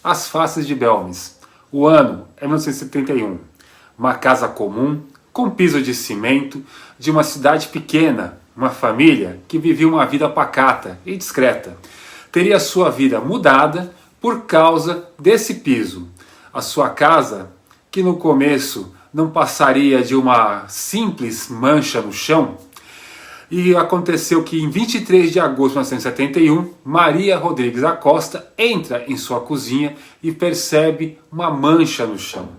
As Faces de Belmes. O ano é 1971. Uma casa comum, com piso de cimento, de uma cidade pequena, uma família que vivia uma vida pacata e discreta. Teria sua vida mudada por causa desse piso. A sua casa, que no começo não passaria de uma simples mancha no chão, e aconteceu que em 23 de agosto de 1971, Maria Rodrigues Acosta entra em sua cozinha e percebe uma mancha no chão,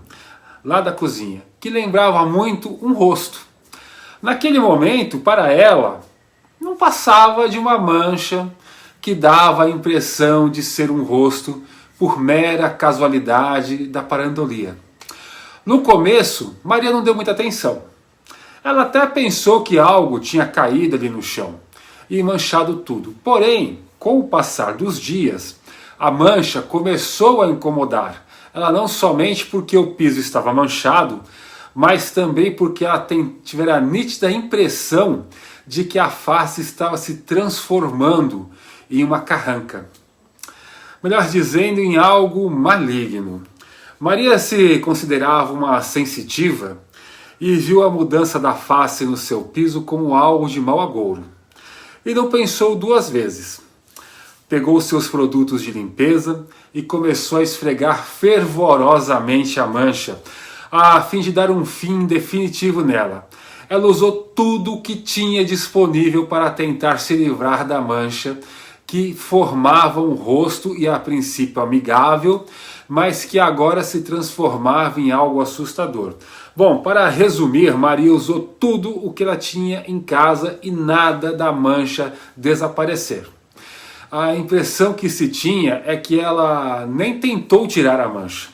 lá da cozinha, que lembrava muito um rosto. Naquele momento, para ela, não passava de uma mancha que dava a impressão de ser um rosto por mera casualidade da parandolia. No começo, Maria não deu muita atenção. Ela até pensou que algo tinha caído ali no chão e manchado tudo. Porém, com o passar dos dias, a mancha começou a incomodar. Ela não somente porque o piso estava manchado, mas também porque ela tivera a nítida impressão de que a face estava se transformando em uma carranca. Melhor dizendo, em algo maligno. Maria se considerava uma sensitiva e viu a mudança da face no seu piso como algo de mau agouro. E não pensou duas vezes. Pegou seus produtos de limpeza e começou a esfregar fervorosamente a mancha, a fim de dar um fim definitivo nela. Ela usou tudo o que tinha disponível para tentar se livrar da mancha, que formava um rosto e a princípio amigável, mas que agora se transformava em algo assustador. Bom, para resumir, Maria usou tudo o que ela tinha em casa e nada da mancha desaparecer. A impressão que se tinha é que ela nem tentou tirar a mancha.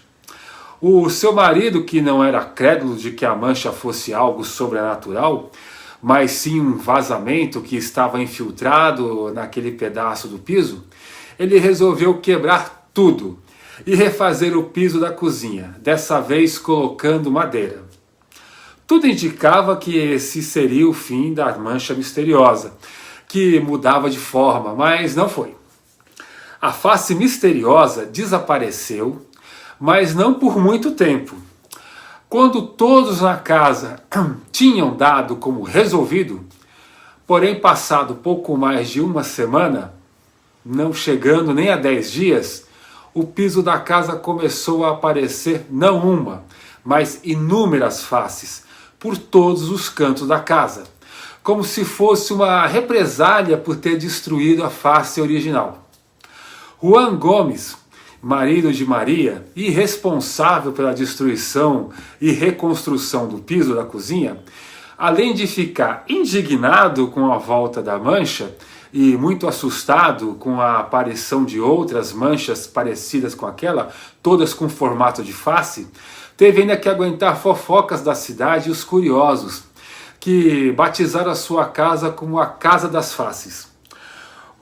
O seu marido, que não era crédulo de que a mancha fosse algo sobrenatural, mas sim um vazamento que estava infiltrado naquele pedaço do piso, ele resolveu quebrar tudo e refazer o piso da cozinha, dessa vez colocando madeira. Tudo indicava que esse seria o fim da mancha misteriosa, que mudava de forma, mas não foi. A face misteriosa desapareceu, mas não por muito tempo. Quando todos na casa tinham dado como resolvido, porém passado pouco mais de uma semana, não chegando nem a 10 dias, o piso da casa começou a aparecer não uma, mas inúmeras faces, por todos os cantos da casa, como se fosse uma represália por ter destruído a face original. Juan Gomes, marido de Maria e responsável pela destruição e reconstrução do piso da cozinha, além de ficar indignado com a volta da mancha e muito assustado com a aparição de outras manchas parecidas com aquela, todas com formato de face, teve ainda que aguentar fofocas da cidade e os curiosos, que batizaram a sua casa como a Casa das Faces.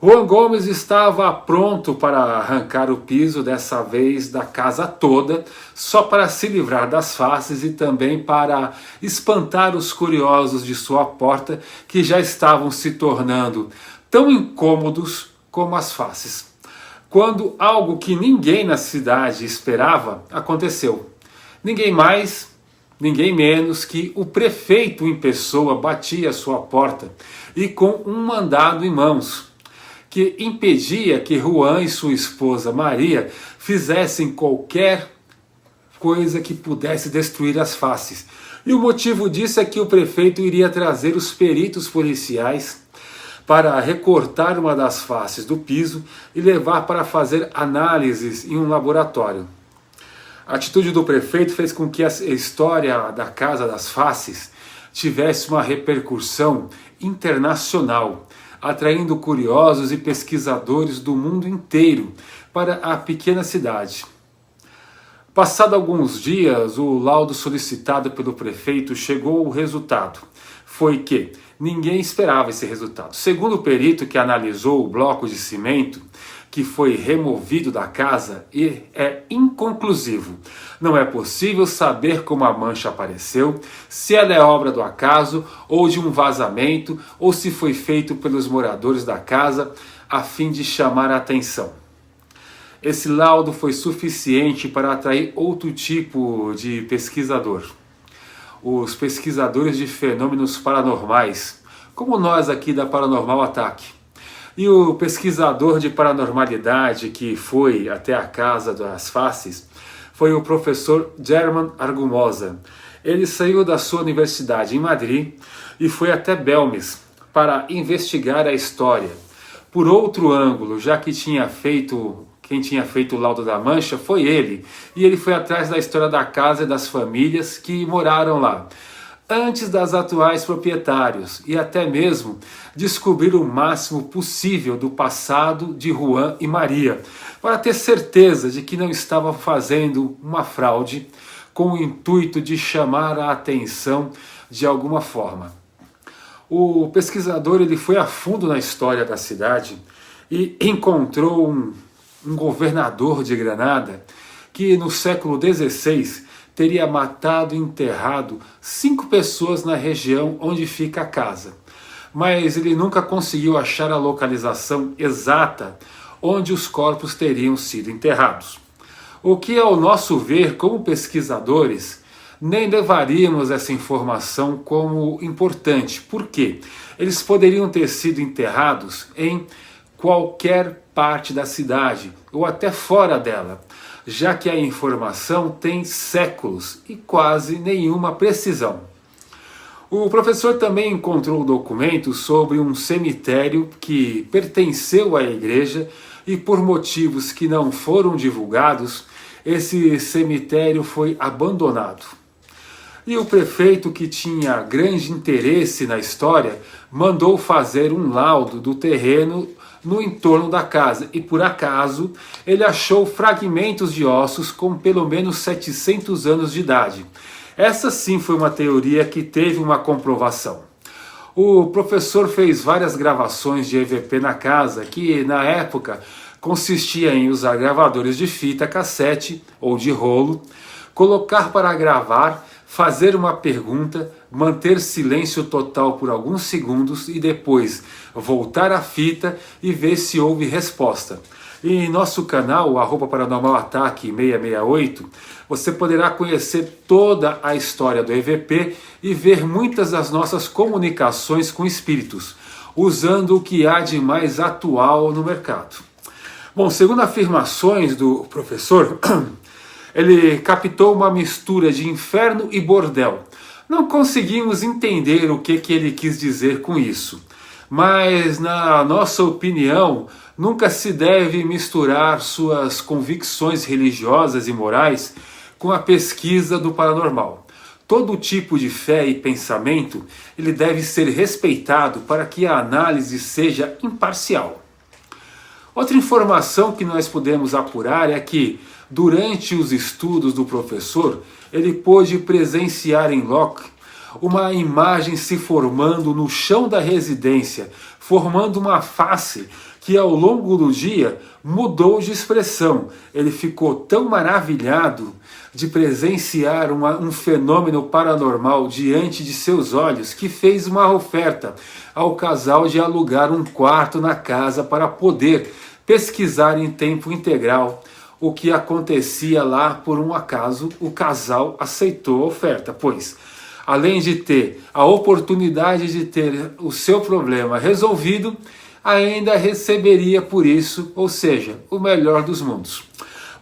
Juan Gomes estava pronto para arrancar o piso, dessa vez da casa toda, só para se livrar das faces e também para espantar os curiosos de sua porta, que já estavam se tornando tão incômodos como as faces. Quando algo que ninguém na cidade esperava aconteceu. Ninguém mais, ninguém menos que o prefeito em pessoa batia a sua porta e com um mandado em mãos, que impedia que Juan e sua esposa Maria fizessem qualquer coisa que pudesse destruir as faces. E o motivo disso é que o prefeito iria trazer os peritos policiais para recortar uma das faces do piso e levar para fazer análises em um laboratório. A atitude do prefeito fez com que a história da Casa das Faces tivesse uma repercussão internacional, atraindo curiosos e pesquisadores do mundo inteiro para a pequena cidade. Passado alguns dias, o laudo solicitado pelo prefeito chegou ao resultado. Foi que ninguém esperava esse resultado. Segundo o perito que analisou o bloco de cimento que foi removido da casa, é inconclusivo. Não é possível saber como a mancha apareceu, se ela é obra do acaso ou de um vazamento, ou se foi feito pelos moradores da casa a fim de chamar a atenção. esse laudo foi suficiente para atrair outro tipo de pesquisador. Os pesquisadores de fenômenos paranormais, como nós aqui da Paranormal Attack. E o pesquisador de paranormalidade que foi até a Casa das Faces foi o professor German Argumosa. Ele saiu da sua universidade em Madrid e foi até Belmes para investigar a história. Por outro ângulo, já que quem tinha feito o laudo da Mancha foi ele. E ele foi atrás da história da casa e das famílias que moraram lá, antes das atuais proprietários, e até mesmo descobrir o máximo possível do passado de Juan e Maria, para ter certeza de que não estavam fazendo uma fraude com o intuito de chamar a atenção de alguma forma. O pesquisador ele foi a fundo na história da cidade e encontrou um governador de Granada que no século XVI teria matado e enterrado 5 pessoas na região onde fica a casa. Mas ele nunca conseguiu achar a localização exata onde os corpos teriam sido enterrados. O que, ao nosso ver, como pesquisadores, nem levaríamos essa informação como importante. Por quê? Eles poderiam ter sido enterrados em qualquer parte da cidade, ou até fora dela, já que a informação tem séculos e quase nenhuma precisão. O professor também encontrou documentos sobre um cemitério que pertenceu à igreja e por motivos que não foram divulgados, esse cemitério foi abandonado. E o prefeito, que tinha grande interesse na história, mandou fazer um laudo do terreno no entorno da casa, e por acaso ele achou fragmentos de ossos com pelo menos 700 anos de idade. Essa sim foi uma teoria que teve uma comprovação. O professor fez várias gravações de EVP na casa, que na época consistia em usar gravadores de fita cassete ou de rolo, colocar para gravar, fazer uma pergunta, manter silêncio total por alguns segundos e depois voltar a fita e ver se houve resposta. E em nosso canal, o Paranormal Attack 668, você poderá conhecer toda a história do EVP e ver muitas das nossas comunicações com espíritos, usando o que há de mais atual no mercado. Bom, segundo afirmações do professor, ele captou uma mistura de inferno e bordel. Não conseguimos entender o que ele quis dizer com isso, mas na nossa opinião, nunca se deve misturar suas convicções religiosas e morais com a pesquisa do paranormal. Todo tipo de fé e pensamento ele deve ser respeitado para que a análise seja imparcial. Outra informação que nós podemos apurar é que, durante os estudos do professor, ele pôde presenciar em loco uma imagem se formando no chão da residência, formando uma face que ao longo do dia mudou de expressão. Ele ficou tão maravilhado de presenciar um fenômeno paranormal diante de seus olhos que fez uma oferta ao casal de alugar um quarto na casa para poder pesquisar em tempo integral o que acontecia lá. Por um acaso, o casal aceitou a oferta, pois, além de ter a oportunidade de ter o seu problema resolvido, ainda receberia por isso, ou seja, o melhor dos mundos.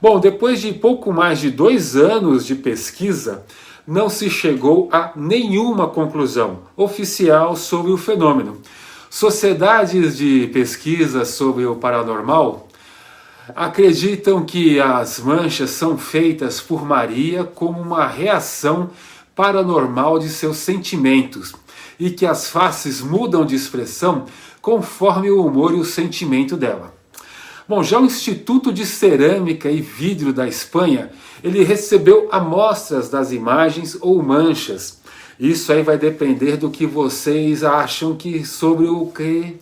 Bom, depois de pouco mais de 2 anos de pesquisa, não se chegou a nenhuma conclusão oficial sobre o fenômeno. Sociedades de pesquisa sobre o paranormal acreditam que as manchas são feitas por Maria como uma reação paranormal de seus sentimentos e que as faces mudam de expressão conforme o humor e o sentimento dela. Bom, já o Instituto de Cerâmica e Vidro da Espanha, ele recebeu amostras das imagens ou manchas. Isso aí vai depender do que vocês acham sobre o que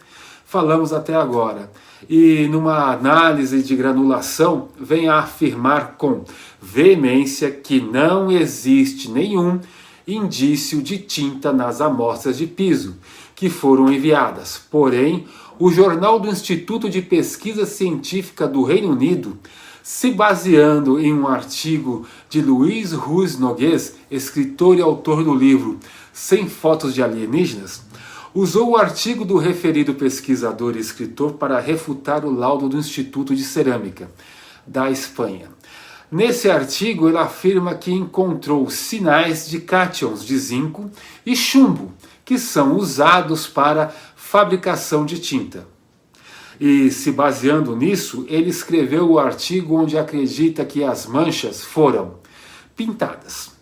falamos até agora. E numa análise de granulação, vem a afirmar com veemência que não existe nenhum indício de tinta nas amostras de piso que foram enviadas. Porém, o Jornal do Instituto de Pesquisa Científica do Reino Unido se baseando em um artigo de Luiz Ruiz Noguês, escritor e autor do livro Sem Fotos de Alienígenas, usou o artigo do referido pesquisador e escritor para refutar o laudo do Instituto de Cerâmica da Espanha. Nesse artigo, ele afirma que encontrou sinais de cátions de zinco e chumbo, que são usados para fabricação de tinta. E se baseando nisso, ele escreveu o artigo onde acredita que as manchas foram pintadas.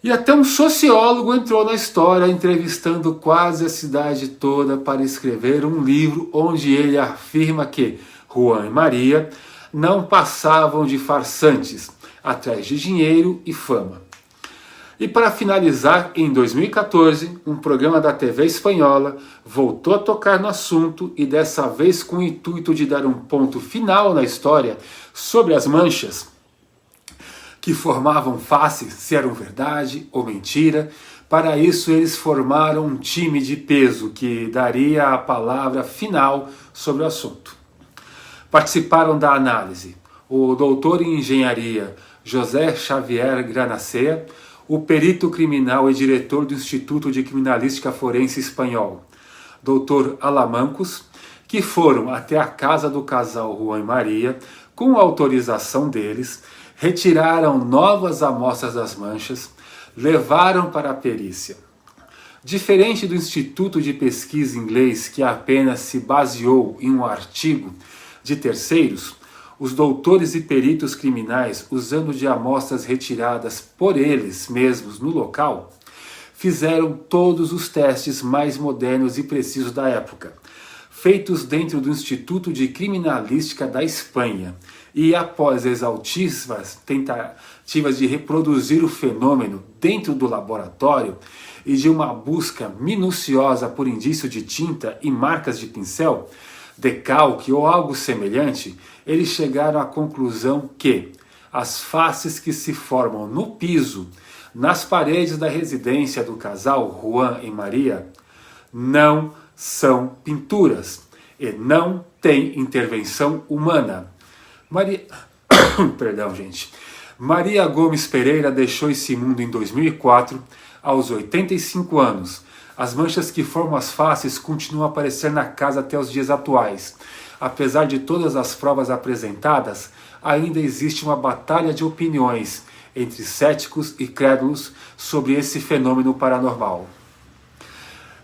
E até um sociólogo entrou na história, entrevistando quase a cidade toda para escrever um livro onde ele afirma que Juan e Maria não passavam de farsantes, atrás de dinheiro e fama. E para finalizar, em 2014, um programa da TV espanhola voltou a tocar no assunto e dessa vez com o intuito de dar um ponto final na história sobre as manchas que formavam faces, se eram verdade ou mentira. Para isso eles formaram um time de peso que daria a palavra final sobre o assunto. Participaram da análise o doutor em engenharia José Xavier Granacea, o perito criminal e diretor do Instituto de Criminalística Forense Espanhol, doutor Alamancos, que foram até a casa do casal Juan e Maria, com autorização deles, retiraram novas amostras das manchas, levaram para a perícia. Diferente do Instituto de Pesquisa inglês, que apenas se baseou em um artigo de terceiros, os doutores e peritos criminais, usando de amostras retiradas por eles mesmos no local, fizeram todos os testes mais modernos e precisos da época, feitos dentro do Instituto de Criminalística da Espanha, e após exaustivas tentativas de reproduzir o fenômeno dentro do laboratório e de uma busca minuciosa por indício de tinta e marcas de pincel, decalque ou algo semelhante, eles chegaram à conclusão que as faces que se formam no piso, nas paredes da residência do casal Juan e Maria, não são pinturas e não tem intervenção humana. Maria Gomes Pereira deixou esse mundo em 2004, aos 85 anos. As manchas que formam as faces continuam a aparecer na casa até os dias atuais. Apesar de todas as provas apresentadas, ainda existe uma batalha de opiniões entre céticos e crédulos sobre esse fenômeno paranormal.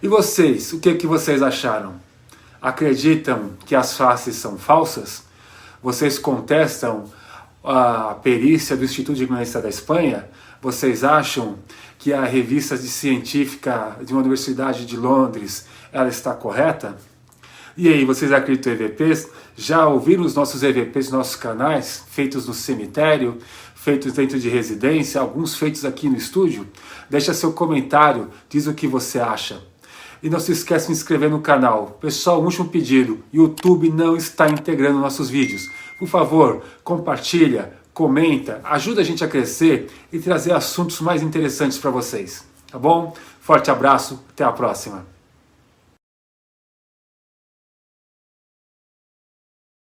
E vocês, o que vocês acharam? Acreditam que as faces são falsas? Vocês contestam a perícia do Instituto de Criminalística da Espanha? Vocês acham que a revista científica de uma universidade de Londres ela está correta? E aí, vocês acreditam em EVPs? Já ouviram os nossos EVPs nos nossos canais, feitos no cemitério, feitos dentro de residência, alguns feitos aqui no estúdio? Deixa seu comentário, diz o que você acha. E não se esqueça de se inscrever no canal. Pessoal, um último pedido, YouTube não está integrando nossos vídeos. Por favor, compartilha, comenta, ajuda a gente a crescer e trazer assuntos mais interessantes para vocês. Tá bom? Forte abraço, até a próxima.